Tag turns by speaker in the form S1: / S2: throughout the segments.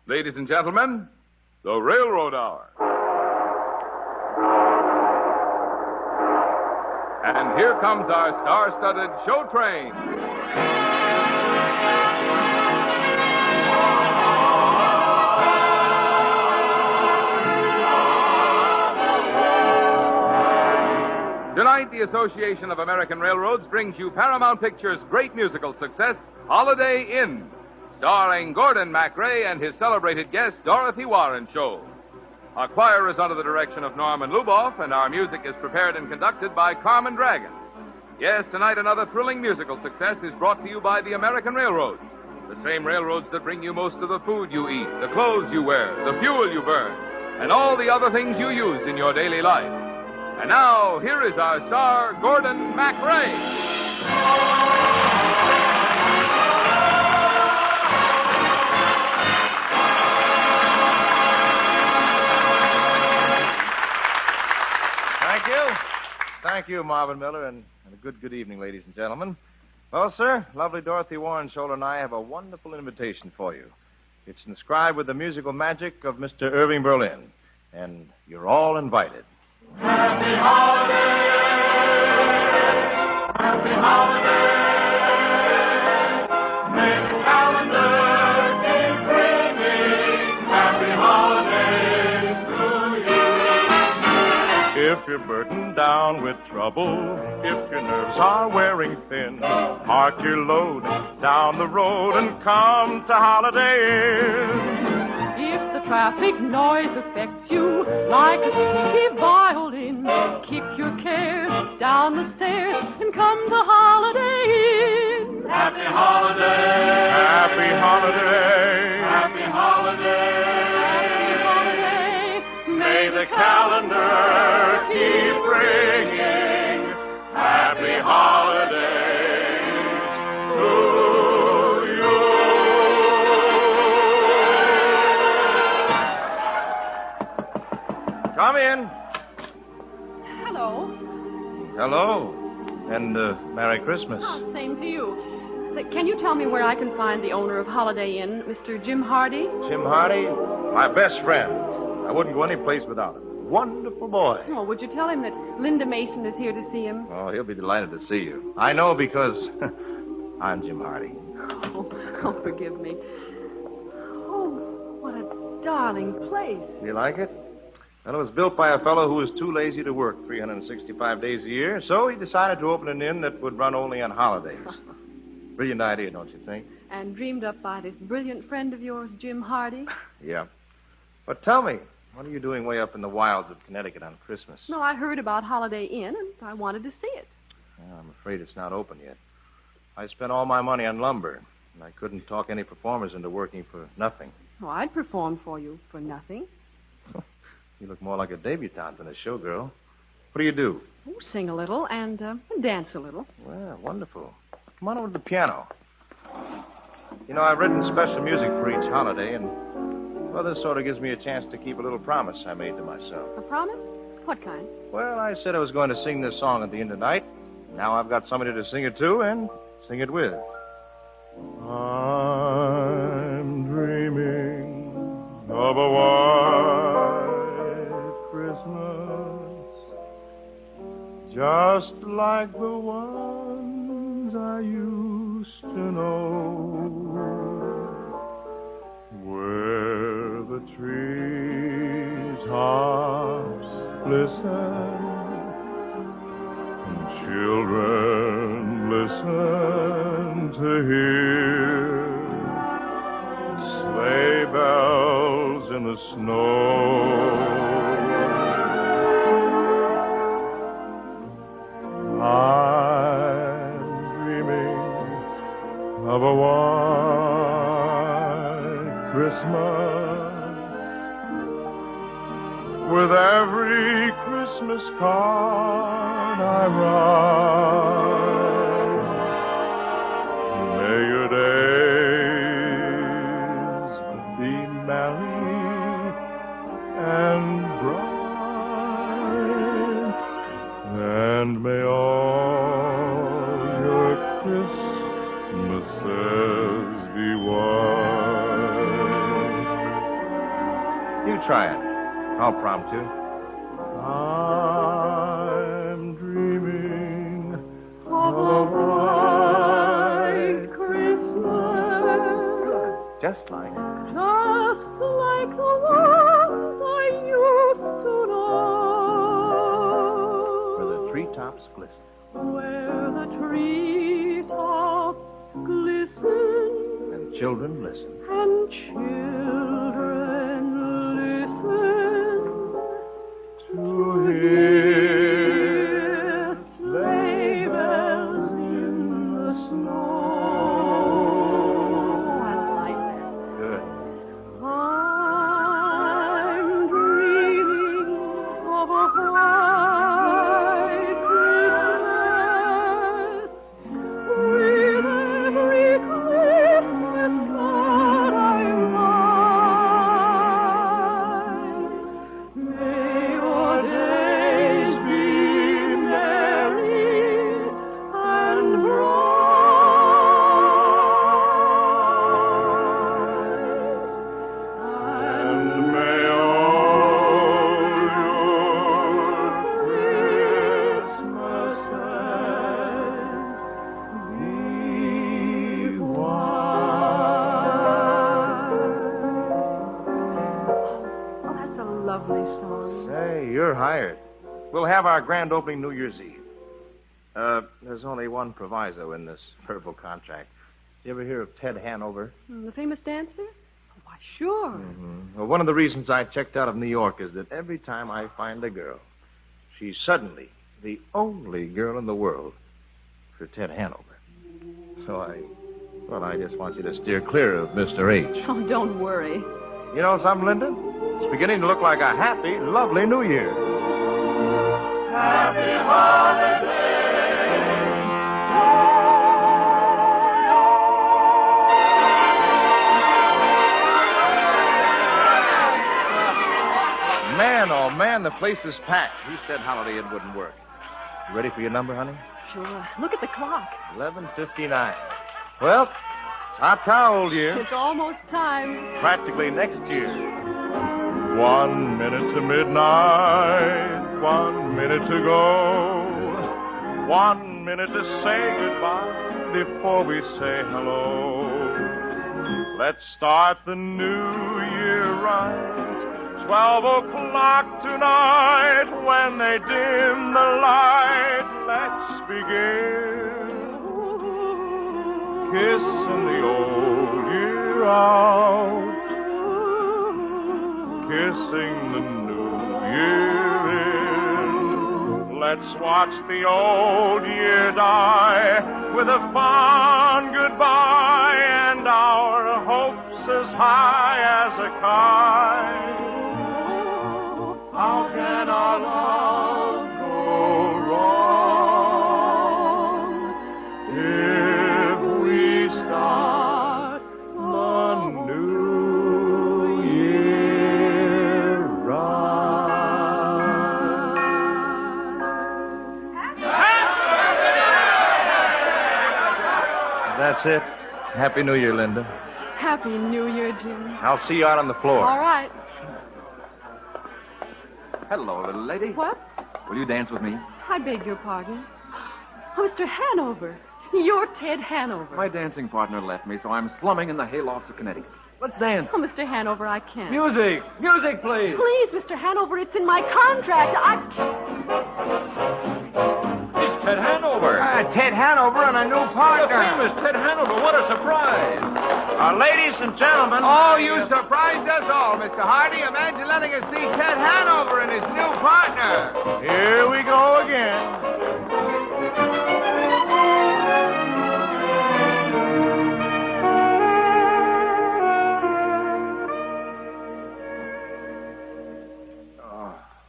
S1: Ladies and gentlemen, the Railroad Hour. And here comes our star-studded show train. Tonight, the Association of American Railroads brings you Paramount Pictures' great musical success, Holiday Inn, starring Gordon MacRae and his celebrated guest, Dorothy Warenskjold. Our choir is under the direction of Norman Luboff, and our music is prepared and conducted by Carmen Dragon. Yes, tonight another thrilling musical success is brought to you by the American Railroads, the same railroads that bring you most of the food you eat, the clothes you wear, the fuel you burn, and all the other things you use in your daily life. And now, here is our star, Gordon MacRae.
S2: Thank you, Marvin Miller, and a good evening, ladies and gentlemen. Well, sir, lovely Dorothy Warenskjold and I have a wonderful invitation for you. It's inscribed with the musical magic of Mr. Irving Berlin, and you're all invited.
S3: Happy holiday! Happy holiday! May the calendar keep bringing happy holidays to you.
S4: If you're burdened down with trouble, if your nerves are wearing thin, park your load down the road and come to Holiday Inn.
S5: If the traffic noise affects you like a squeaky violin, kick your cares down the stairs and come to Holiday Inn.
S3: Happy holiday!
S4: Happy holiday!
S3: Happy holiday!
S4: May the calendar keep bringing happy holidays to you.
S2: Come in.
S5: Hello.
S2: Hello. And Merry Christmas.
S5: Oh, same to you. Can you tell me where I can find the owner of Holiday Inn, Mr. Jim Hardy?
S2: Jim Hardy, my best friend. I wouldn't go any place without him. Wonderful boy.
S5: Oh, would you tell him that Linda Mason is here to see him?
S2: Oh, he'll be delighted to see you. I know because I'm Jim Hardy.
S5: Oh, forgive me. Oh, what a darling place.
S2: You like it? Well, it was built by a fellow who was too lazy to work 365 days a year, so he decided to open an inn that would run only on holidays. Brilliant idea, don't you think?
S5: And dreamed up by this brilliant friend of yours, Jim Hardy?
S2: Yeah. But tell me, what are you doing way up in the wilds of Connecticut on Christmas?
S5: No, I heard about Holiday Inn, and I wanted to see it.
S2: Well, I'm afraid it's not open yet. I spent all my money on lumber, and I couldn't talk any performers into working for nothing.
S5: Oh, I'd perform for you for nothing.
S2: You look more like a debutante than a showgirl. What do you do?
S5: Oh, sing a little and dance a little.
S2: Well, wonderful. Come on over to the piano. You know, I've written special music for each holiday, and, well, this sort of gives me a chance to keep a little promise I made to myself.
S5: A promise? What kind?
S2: Well, I said I was going to sing this song at the end of the night. Now I've got somebody to sing it to and sing it with.
S4: I'm dreaming of a white Christmas, just like the ones I used to know, where the trees tops glisten and children listen to hear sleigh bells in the snow. I'm dreaming of a white Christmas, with every Christmas card I write. May your days be merry and bright, and may all your Christmases be white.
S2: try it. I'll prompt you. I'm dreaming of a white Christmas.
S6: Just like.
S5: Just like the ones I used to know.
S2: Where the treetops glisten.
S5: Where the treetops glisten.
S2: And children listen.
S5: And children listen
S2: To hear sleigh bells in the snow.
S5: I like that.
S2: Good.
S5: I'm dreaming of a white Christmas with every Christmas card I write. May your days be merry and bright.
S4: And may all your
S2: Christmases be white.
S5: Oh, that's a lovely song.
S2: Say, you're hired. We'll have our grand opening New Year's Eve. There's only one proviso in this verbal contract. You ever hear of Ted Hanover?
S5: The famous dancer? Oh, why, sure.
S2: Mm-hmm. Well, one of the reasons I checked out of New York is that every time I find a girl, she's suddenly the only girl in the world for Ted Hanover. So I just want you to steer clear of Mr. H.
S5: Oh, don't worry.
S2: You know something, Linda? It's beginning to look like a happy, lovely New Year.
S3: Happy holidays.
S2: Man, oh man, the place is packed. He said Holiday Inn wouldn't work. You ready for your number, honey?
S5: Sure. Look at the clock.
S2: 11:59. Well, ta-ta, old year.
S5: It's almost time.
S2: Practically next year.
S4: 1 minute to midnight, 1 minute to go. 1 minute to say goodbye before we say hello. Let's start the new year right. 12 o'clock tonight, when they dim the light, let's begin. Kissing the old year out. Kissing the new year in. Let's watch the old year die with a fond goodbye and our hopes as high as a kite. How can our love go wrong if we start the new year right?
S2: That's it. Happy New Year, Linda.
S5: Happy New Year, Jim.
S2: I'll see you out on the floor.
S5: All right.
S6: Hello, little lady.
S5: What?
S6: Will you dance with me?
S5: I beg your pardon. Oh, Mr. Hanover. You're Ted Hanover.
S6: My dancing partner left me, so I'm slumming in the haylofts of Connecticut. Let's dance.
S5: Oh, Mr. Hanover, I can't.
S6: Music! Music, please!
S5: Please, Mr. Hanover, it's in my contract.
S6: It's Ted Hanover.
S2: Ted Hanover and a new
S6: The
S2: partner.
S6: famous Ted Hanover. What a surprise.
S2: Ladies and gentlemen.
S1: Oh, you surprised us all, Mr. Hardy. Imagine letting us see Ted Hanover and his new partner.
S2: Here we go again.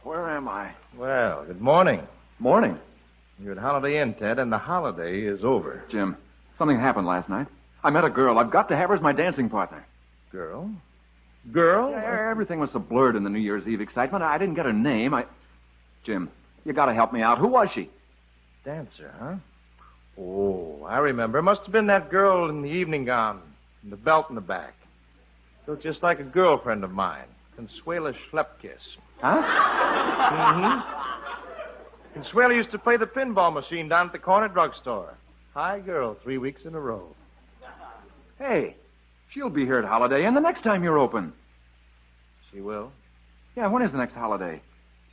S6: Where am I?
S2: Well, good morning.
S6: Morning.
S2: You're at Holiday Inn, Ted, and the holiday is over.
S6: Jim, something happened last night. I met a girl. I've got to have her as my dancing partner.
S2: Girl? Girl?
S6: Yeah, everything was so blurred in the New Year's Eve excitement. I didn't get her name. Jim, you got to help me out. Who was she?
S2: Dancer, huh? Oh, I remember. Must have been that girl in the evening gown and the belt in the back. Looked just like a girlfriend of mine. Consuela Schlepkiss.
S6: Huh?
S2: Mm-hmm. Consuela used to play the pinball machine down at the corner drugstore. Hi, girl, 3 weeks in a row.
S6: Hey, she'll be here at Holiday Inn the next time you're open.
S2: She will?
S6: Yeah, when is the next holiday?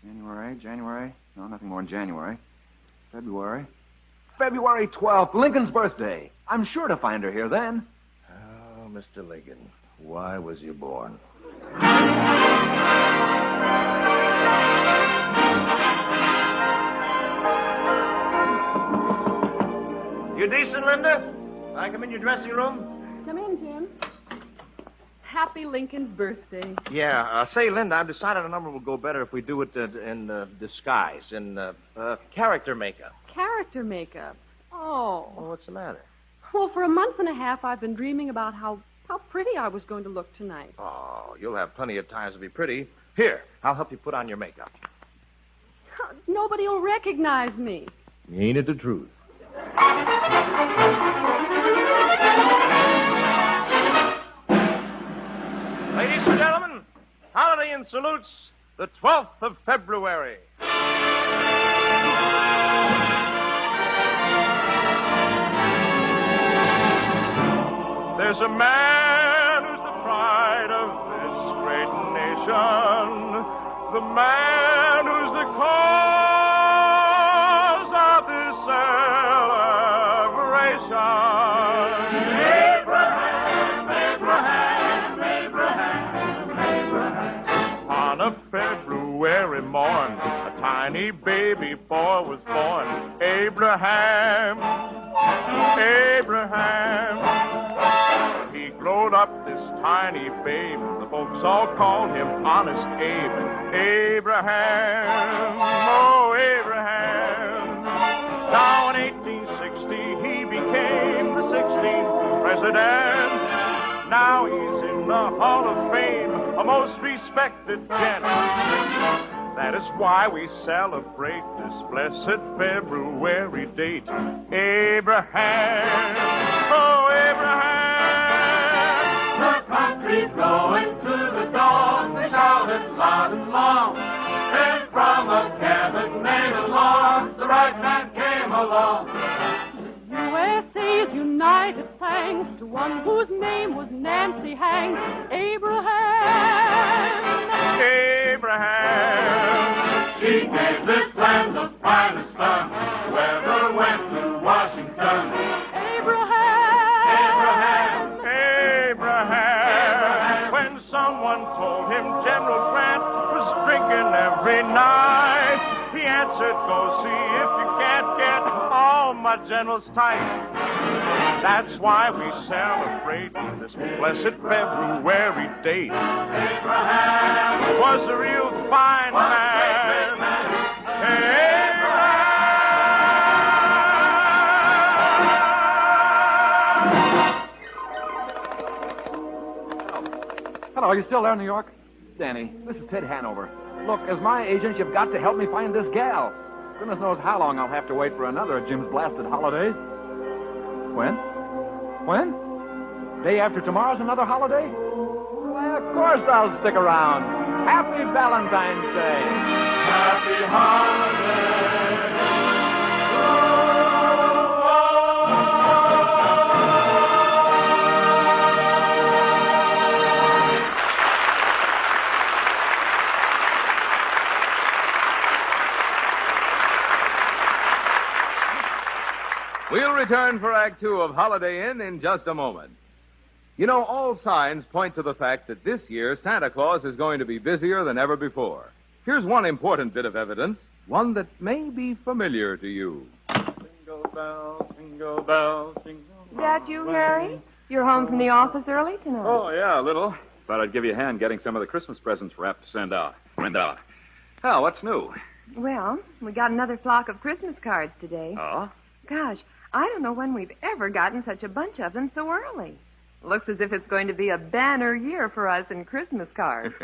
S6: January? No, nothing more in January. February 12th, Lincoln's birthday. I'm sure to find her here then.
S2: Oh, Mr. Lincoln, why was you born? You decent, Linda? I come in your dressing room?
S5: Come in, Jim. Happy Lincoln's birthday.
S2: Yeah. Say, Linda, I've decided a number will go better if we do it in disguise, in character makeup.
S5: Character makeup. Oh.
S2: Well, what's the matter?
S5: Well, for a month and a half, I've been dreaming about how pretty I was going to look tonight.
S2: Oh, you'll have plenty of times to be pretty. Here, I'll help you put on your makeup.
S5: Nobody will recognize me.
S2: Ain't it the truth? Ladies and gentlemen, Holiday Inn salutes the 12th of February. There's a man who's the pride of this great nation, the man who's the cause of this celebration. Abraham. On a February morn, a tiny baby boy was born. Abraham. He growed up this tiny babe. The folks all called him Honest Abe. Abraham, oh Abraham. Now in 1860 he became the 16th president. Now he's in the Hall of Fame, a most respected gent. That is why we celebrate this blessed February date. Abraham, oh Abraham.
S3: The country's going to the dawn. They shouted loud and long. And from a cabin made along, the right man came along.
S5: USA's united thanks to one whose name was Nancy Hanks.
S2: Abraham.
S3: She gave this land the finest sun. Whoever went to Washington.
S5: Abraham.
S2: When someone told him General Grant was drinking every night, he answered, go see if you can't get all my generals tight. That's why we celebrate this blessed February date.
S3: Abraham
S2: was a real fine man.
S6: Hello, are you still there in New York? Danny, this is Ted Hanover. Look, as my agent, you've got to help me find this gal. Goodness knows how long I'll have to wait for another of Jim's blasted holidays. When? Day after tomorrow's another holiday? Well, of course I'll stick around. Happy Valentine's Day.
S3: Happy holiday.
S1: We'll return for Act Two of Holiday Inn in just a moment. You know, all signs point to the fact that this year Santa Claus is going to be busier than ever before. Here's one important bit of evidence, one that may be familiar to you.
S7: Jingle bells, jingle bells, jingle bells.
S8: That you, Harry? You're home from the office early tonight.
S7: Oh, yeah, a little. Thought I'd give you a hand getting some of the Christmas presents wrapped to send out. Oh, what's new?
S8: Well, we got another flock of Christmas cards today.
S7: Oh?
S8: Gosh, I don't know when we've ever gotten such a bunch of them so early. Looks as if it's going to be a banner year for us in Christmas cards.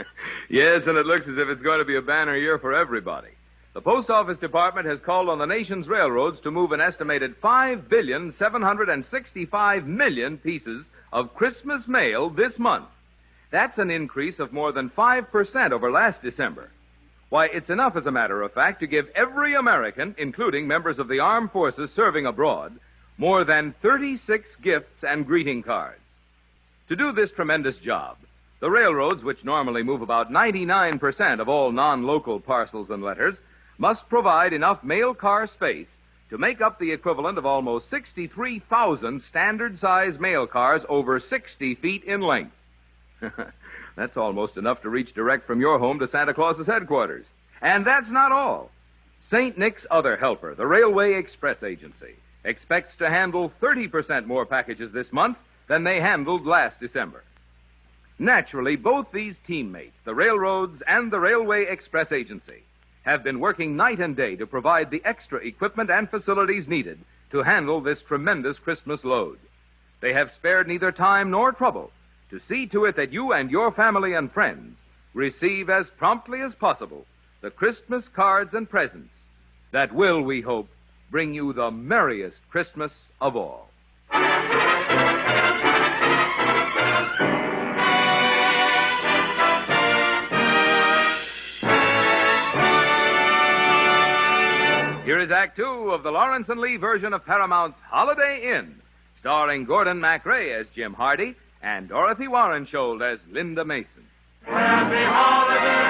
S1: Yes, and it looks as if it's going to be a banner year for everybody. The Post Office Department has called on the nation's railroads to move an estimated 5,765,000,000 pieces of Christmas mail this month. That's an increase of more than 5% over last December. Why, it's enough, as a matter of fact, to give every American, including members of the armed forces serving abroad, more than 36 gifts and greeting cards. To do this tremendous job, the railroads, which normally move about 99% of all non-local parcels and letters, must provide enough mail car space to make up the equivalent of almost 63,000 standard-size mail cars over 60 feet in length. That's almost enough to reach direct from your home to Santa Claus's headquarters. And that's not all. St. Nick's other helper, the Railway Express Agency, expects to handle 30% more packages this month than they handled last December. Naturally, both these teammates, the railroads and the Railway Express Agency, have been working night and day to provide the extra equipment and facilities needed to handle this tremendous Christmas load. They have spared neither time nor trouble to see to it that you and your family and friends receive as promptly as possible the Christmas cards and presents that will, we hope, bring you the merriest Christmas of all. Here is Act Two of the Lawrence and Lee version of Paramount's Holiday Inn, starring Gordon MacRae as Jim Hardy and Dorothy Warenskjold as Linda Mason.
S3: Happy holiday!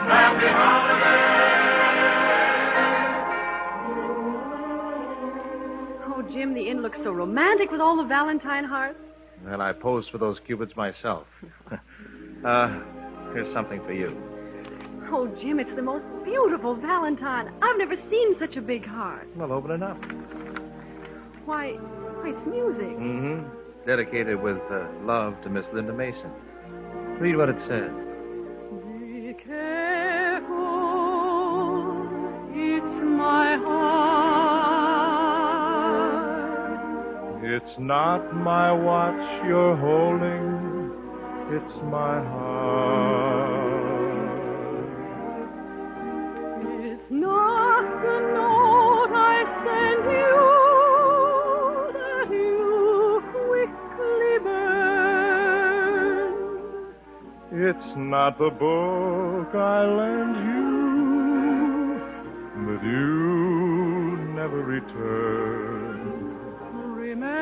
S3: Happy holiday!
S9: Oh, Jim, the inn looks so romantic with all the Valentine hearts.
S2: Well, I posed for those cupids myself. Here's something for you.
S9: Oh, Jim, it's the most beautiful Valentine. I've never seen such a big heart.
S2: Well, open it up.
S9: Why, it's music.
S2: Mm-hmm. Dedicated with love to Miss Linda Mason. Read what it says.
S5: Be careful, it's my heart.
S4: It's not my watch you're holding, it's my heart.
S5: It's not the note I send you that you quickly burn.
S4: It's not the book I lend you, but you never return.
S5: Remember,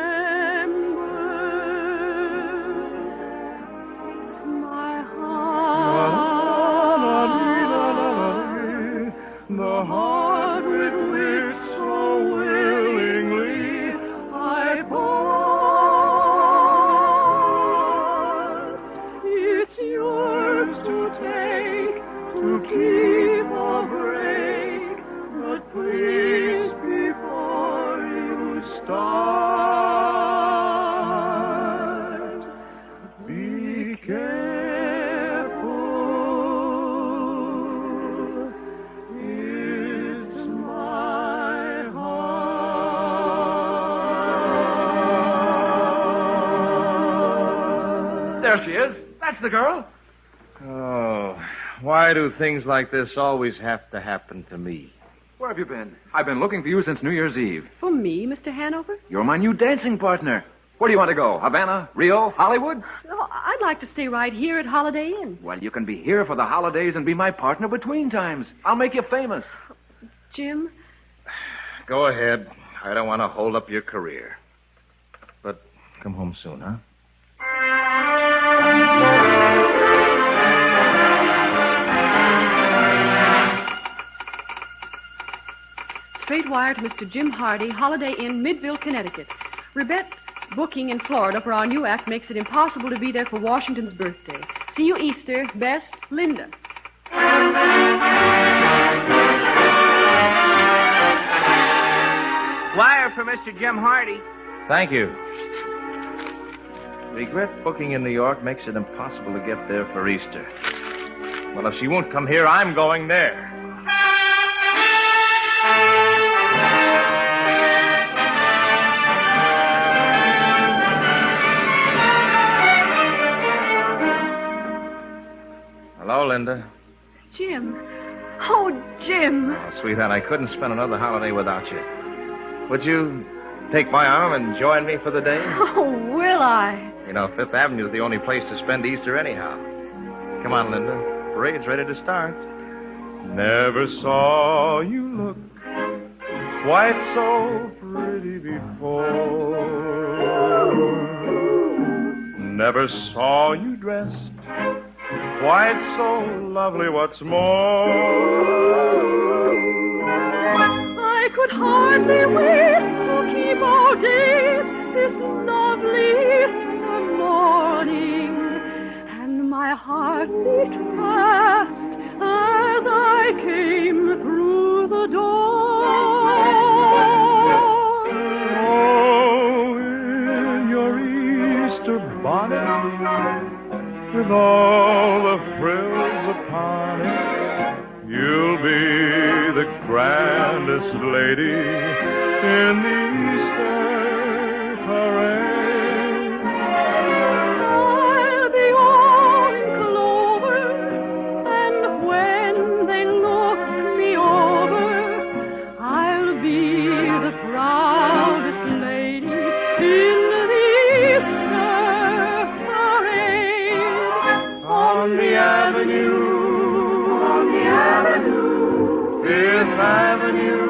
S5: it's my heart.
S4: The heart with which so willingly I part.
S5: It's yours to take, to keep or break, but please, before you start, be careful. It's my heart.
S6: There she is. That's the girl.
S2: Oh, why do things like this always have to happen to me?
S6: Where have you been? I've been looking for you since New Year's Eve.
S9: For me, Mr. Hanover?
S6: You're my new dancing partner. Where do you want to go? Havana? Rio? Hollywood?
S9: Oh, I'd like to stay right here at Holiday Inn.
S6: Well, you can be here for the holidays and be my partner between times. I'll make you famous.
S9: Jim?
S2: Go ahead. I don't want to hold up your career. But come home soon, huh?
S9: Straight wire to Mr. Jim Hardy, Holiday Inn, Midville, Connecticut. Rebet booking in Florida for our new act makes it impossible to be there for Washington's birthday. See you Easter. Best, Linda.
S10: Wire for Mr. Jim Hardy.
S2: Thank you. Regret booking in New York makes it impossible to get there for Easter. Well, if she won't come here, I'm going there. Hello, Linda.
S9: Jim. Oh, Jim.
S2: Oh, sweetheart, I couldn't spend another holiday without you. Would you take my arm and join me for the day?
S9: Oh, will I?
S2: You know, Fifth Avenue is the only place to spend Easter anyhow. Come on, Linda. Parade's ready to start.
S4: Never saw you look quite so pretty before. Never saw you dressed quite so lovely, what's more.
S5: I could hardly wait to keep all day this lovely summer morning, and my heart beat fast as I came through the door.
S4: Oh, in your Easter bonnet, with all the frills upon it, you'll be the grandest lady in the Easter parade.
S5: I'll be all in clover, and when they look me over, I'll be the proudest lady in the Easter parade.
S4: On the avenue, Fifth Avenue,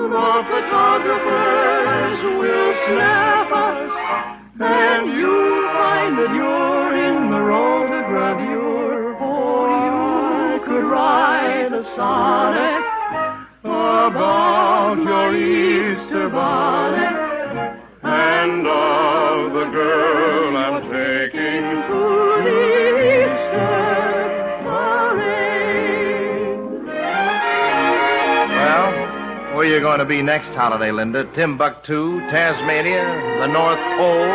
S4: the photographers will snap us, and you'll find that you're in the rotogravure, or you could write a sonnet about your Easter bonnet, and of the girl I'm taking to the Easter parade.
S2: Well, where are you going to be next holiday, Linda? Timbuktu, Tasmania, the North Pole?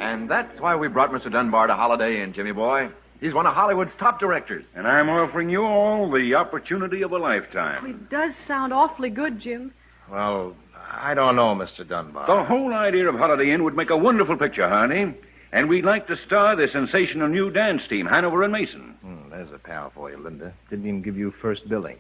S6: And that's why we brought Mr. Dunbar to Holiday Inn, Jimmy boy. He's one of Hollywood's top directors.
S11: And I'm offering you all the opportunity of a lifetime.
S9: It does sound awfully good, Jim.
S2: Well, I don't know, Mr. Dunbar.
S11: The whole idea of Holiday Inn would make a wonderful picture, Harney. And we'd like to star the sensational new dance team, Hanover and Mason.
S2: There's a pal for you, Linda. Didn't even give you first billing.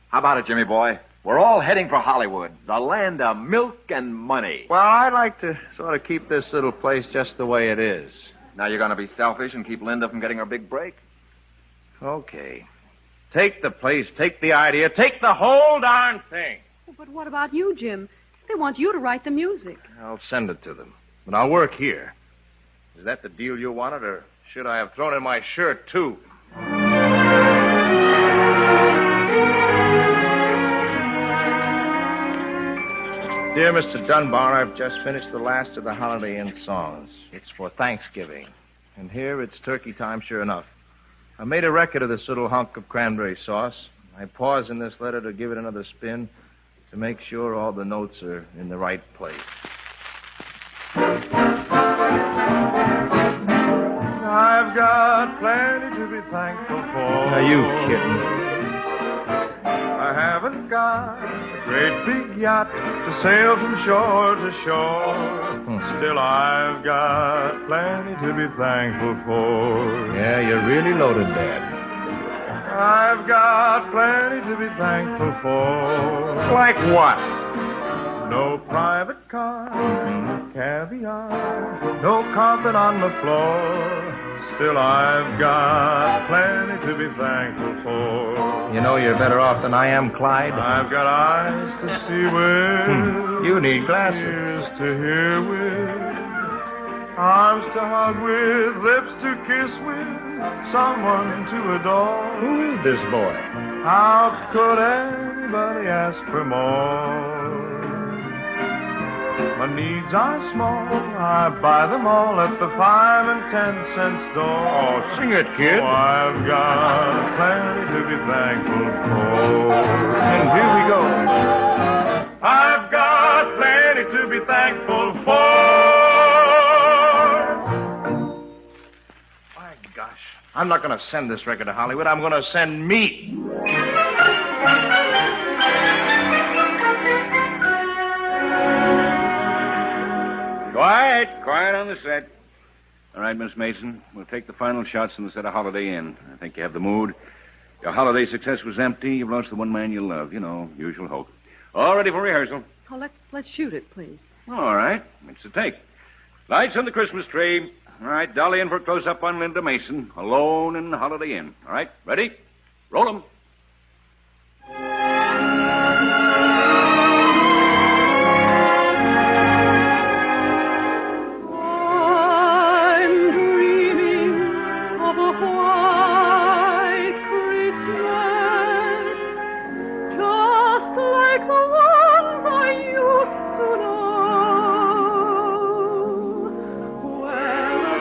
S6: How about it, Jimmy boy? We're all heading for Hollywood, the land of milk and money.
S2: Well, I'd like to sort of keep this little place just the way it is.
S6: Now you're going to be selfish and keep Linda from getting her big break?
S2: Okay. Take the place, take the idea, take the whole darn thing.
S9: But what about you, Jim? They want you to write the music.
S2: I'll send it to them. But I'll work here. Is that the deal you wanted, or should I have thrown in my shirt, too? Dear Mr. Dunbar, I've just finished the last of the Holiday Inn songs. It's for Thanksgiving. And here it's turkey time, sure enough. I made a record of this little hunk of cranberry sauce. I pause in this letter to give it another spin to make sure all the notes are in the right place.
S4: I've got plenty to be thankful for.
S2: Are you kidding?
S4: I haven't got a great big yacht to sail from shore to shore. Still, I've got plenty to be thankful for.
S2: Yeah, you're really loaded, Dad.
S4: I've got plenty to be thankful for.
S2: Like what?
S4: No private car, no caviar, no carpet on the floor. Still, I've got plenty to be thankful for.
S2: You know you're better off than I am, Clyde.
S4: I've got eyes to see with.
S2: You need glasses.
S4: Ears to hear with. Arms to hug with. Lips to kiss with. Someone to adore.
S2: Who is this boy?
S4: How could anybody ask for more? My needs are small. I buy them all at the 5 and 10 cent store.
S2: Oh, sing it, kid.
S4: Oh, I've got plenty to be thankful for.
S2: And here we go.
S4: I've got plenty to be thankful for.
S2: My gosh. I'm not going to send this record to Hollywood. I'm going to send me.
S11: Quiet on the set. All right, Miss Mason, we'll take the final shots in the set of Holiday Inn. I think you have the mood. Your holiday success was empty. You've lost the one man you love. You know, usual hope. All ready for rehearsal.
S9: Oh, let's shoot it, please.
S11: All right. It's a take. Lights on the Christmas tree. All right, Dolly in for a close-up on Linda Mason. Alone in the Holiday Inn. All right, ready? Roll 'em.
S5: I'm dreaming of a white Christmas, just like the ones I used to know, where the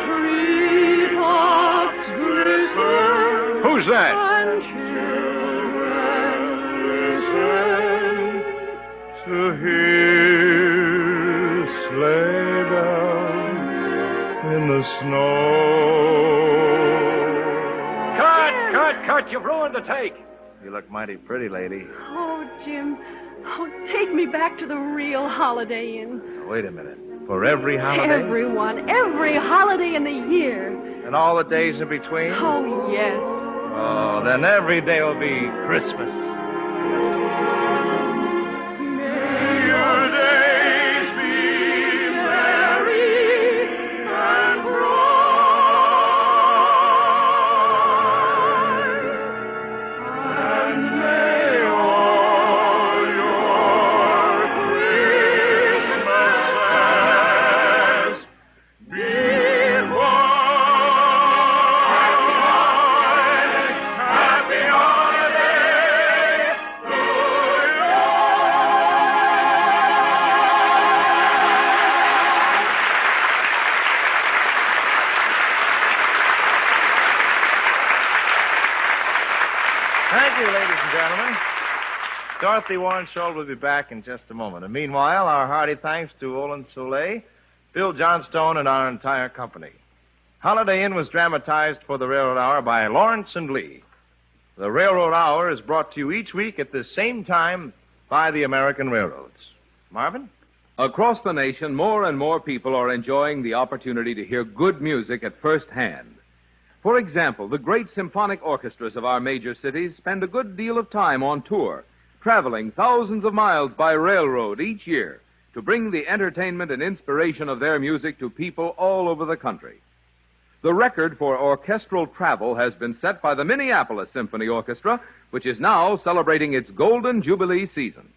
S5: treetops glisten.
S11: Who's that?
S5: And children listen
S4: To hear sleigh bells in the snow.
S11: Cut! You've ruined the take.
S2: You look mighty pretty, lady.
S9: Oh, Jim. Oh, take me back to the real Holiday Inn.
S2: Now, wait a minute. For every holiday?
S9: Every holiday in the year.
S2: And all the days in between?
S9: Oh, yes.
S2: Oh, then every day will be Christmas.
S4: Your days be merry and bright, and may all your Christmases be white. Happy holiday to you.
S2: Thank you, ladies and gentlemen. Dorothy Warenskjold will be back in just a moment. And meanwhile, our hearty thanks to Olin Soule, Bill Johnstone, and our entire company. Holiday Inn was dramatized for the Railroad Hour by Lawrence and Lee. The Railroad Hour is brought to you each week at the same time by the American Railroads. Marvin?
S1: Across the nation, more and more people are enjoying the opportunity to hear good music at first hand. For example, the great symphonic orchestras of our major cities spend a good deal of time on tour, traveling thousands of miles by railroad each year to bring the entertainment and inspiration of their music to people all over the country. The record for orchestral travel has been set by the Minneapolis Symphony Orchestra, which is now celebrating its Golden Jubilee season.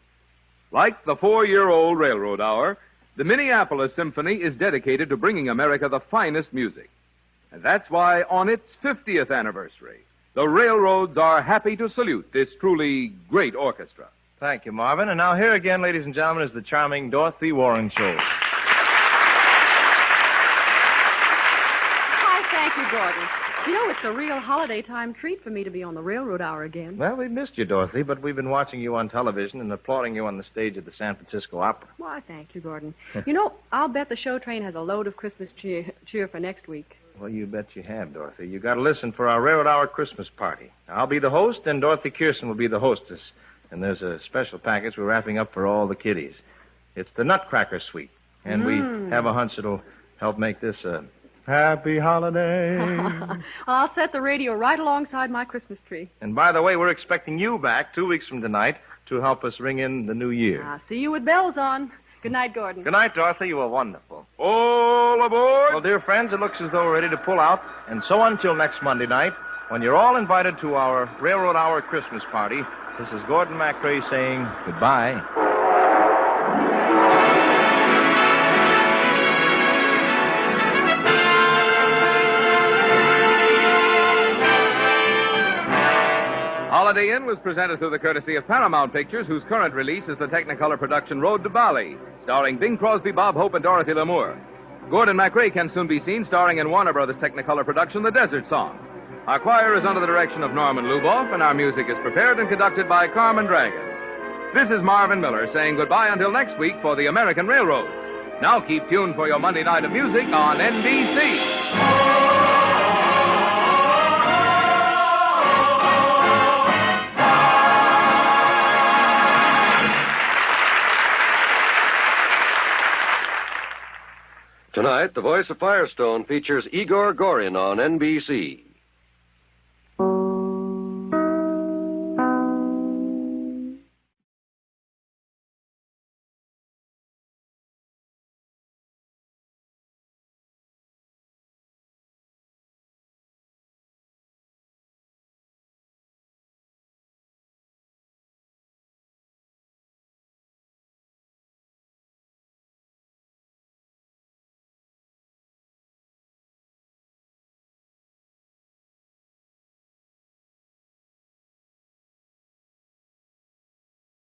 S1: Like the 4-year-old Railroad Hour, the Minneapolis Symphony is dedicated to bringing America the finest music. And that's why, on its 50th anniversary, the railroads are happy to salute this truly great orchestra.
S2: Thank you, Marvin. And now here again, ladies and gentlemen, is the charming Dorothy Warenskjold.
S9: Hi, thank you, Gordon. You know, it's a real holiday time treat for me to be on the Railroad Hour again.
S2: Well, we missed you, Dorothy, but we've been watching you on television and applauding you on the stage at the San Francisco Opera.
S9: Why, thank you, Gordon. You know, I'll bet the show train has a load of Christmas cheer for next week.
S2: Well, you bet you have, Dorothy. You got to listen for our Railroad Hour Christmas party. I'll be the host, and Dorothy Kirsten will be the hostess. And there's a special package we're wrapping up for all the kiddies. It's the Nutcracker Suite, and we have a hunch it'll help make this a happy holiday.
S9: I'll set the radio right alongside my Christmas tree.
S2: And by the way, we're expecting you back 2 weeks from tonight to help us ring in the new year.
S9: I'll see you with bells on. Good night, Gordon.
S2: Good night, Dorothy. You were wonderful.
S1: All aboard!
S2: Well, dear friends, it looks as though we're ready to pull out. And so until next Monday night, when you're all invited to our Railroad Hour Christmas party, this is Gordon MacRae saying goodbye.
S1: Holiday Inn was presented through the courtesy of Paramount Pictures, whose current release is the Technicolor production Road to Bali, starring Bing Crosby, Bob Hope, and Dorothy Lamour. Gordon MacRae can soon be seen starring in Warner Brothers' Technicolor production The Desert Song. Our choir is under the direction of Norman Luboff, and our music is prepared and conducted by Carmen Dragon. This is Marvin Miller saying goodbye until next week for the American Railroads. Now keep tuned for your Monday night of music on NBC.
S12: Tonight, The Voice of Firestone features Igor Gorin on NBC.